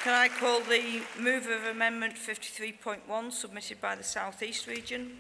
Can I call the mover of Amendment 53.1 submitted by the South East region?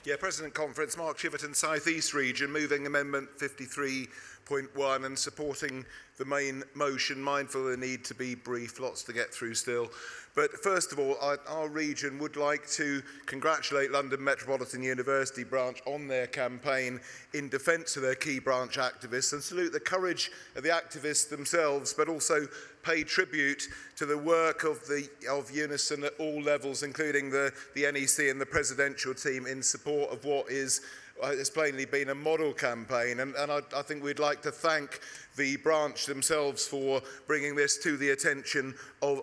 Yeah, President Conference, Mark Chiverton, South East region, moving Amendment 53.1 and supporting the main motion, mindful of the need to be brief, lots to get through still. But first of all, our region would like to congratulate London Metropolitan University branch on their campaign in defence of their key branch activists and salute the courage of the activists themselves, but also pay tribute to the work of UNISON at all levels, including the NEC and the presidential team in support of what has plainly been a model campaign. And I think we'd like to thank the branch themselves for bringing this to the attention of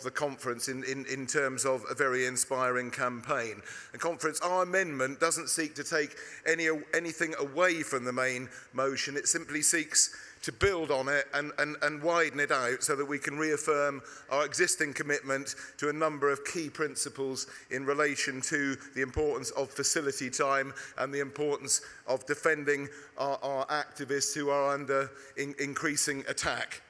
the conference in terms of a very inspiring campaign. And conference, our amendment doesn't seek to take anything away from the main motion. It simply seeks to build on it and widen it out so that we can reaffirm our existing commitment to a number of key principles in relation to the importance of facility time and the importance of defending our activists who are under increasing attack.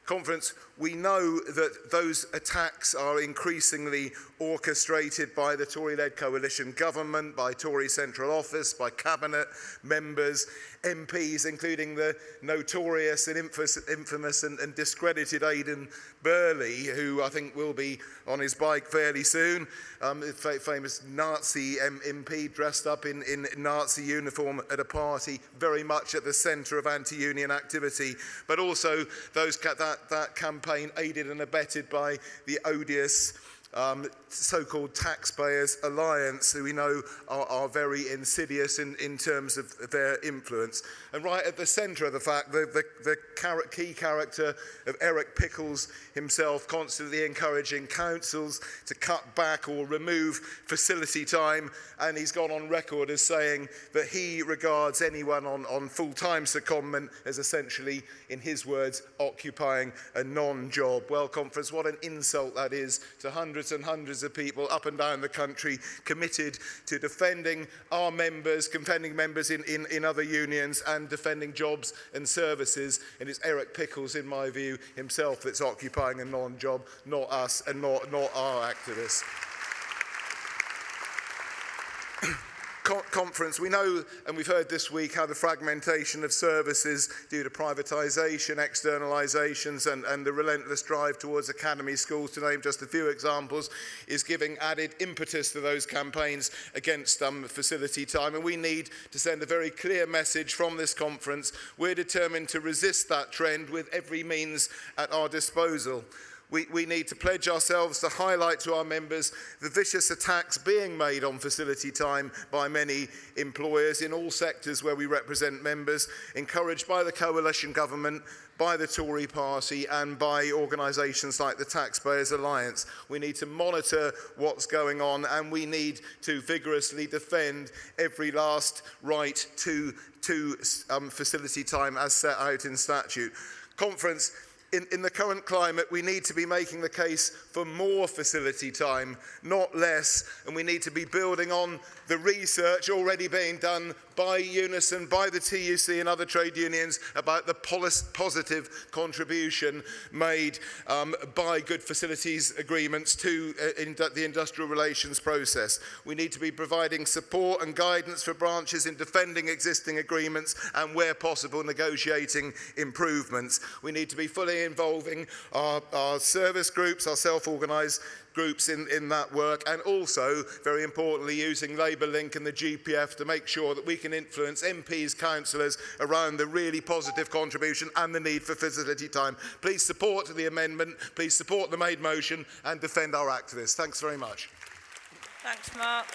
Conference, we know that those attacks are increasingly orchestrated by the Tory-led coalition government, by Tory Central Office, by cabinet members, MPs, including the notorious and infamous and discredited Aidan Burley, who I think will be on his bike fairly soon, famous Nazi MP dressed up in Nazi uniform at a party, very much at the centre of anti-union activity, but also that campaign aided and abetted by the odious so-called Taxpayers Alliance, who we know are very insidious in terms of their influence. And right at the centre of the fact, the key character of Eric Pickles himself, constantly encouraging councils to cut back or remove facility time, and he's gone on record as saying that he regards anyone on full-time secondment as essentially, in his words, occupying a non-job. Well, conference, what an insult that is to hundreds and hundreds of people up and down the country committed to defending our members, defending members in other unions and defending jobs and services. And it's Eric Pickles, in my view, himself that's occupying a non-job, not us and not our activists. Conference, we know and we've heard this week how the fragmentation of services due to privatisation, externalisations and the relentless drive towards academy schools, to name just a few examples, is giving added impetus to those campaigns against facility time. And we need to send a very clear message from this conference. We're determined to resist that trend with every means at our disposal. We need to pledge ourselves to highlight to our members the vicious attacks being made on facility time by many employers in all sectors where we represent members, encouraged by the coalition government, by the Tory party and by organisations like the Taxpayers Alliance. We need to monitor what's going on, and we need to vigorously defend every last right to facility time as set out in statute. Conference, in the current climate, we need to be making the case for more facility time, not less, and we need to be building on the research already being done by UNISON, by the TUC and other trade unions about the positive contribution made by good facilities agreements to the industrial relations process. We need to be providing support and guidance for branches in defending existing agreements and, where possible, negotiating improvements. We need to be fully involving our service groups, our self-organised groups in that work, and also, very importantly, using Labour Link and the GPF to make sure that we can influence MPs, councillors around the really positive contribution and the need for facility time. Please support the amendment, please support the made motion and defend our activists. Thanks very much. Thanks, Mark.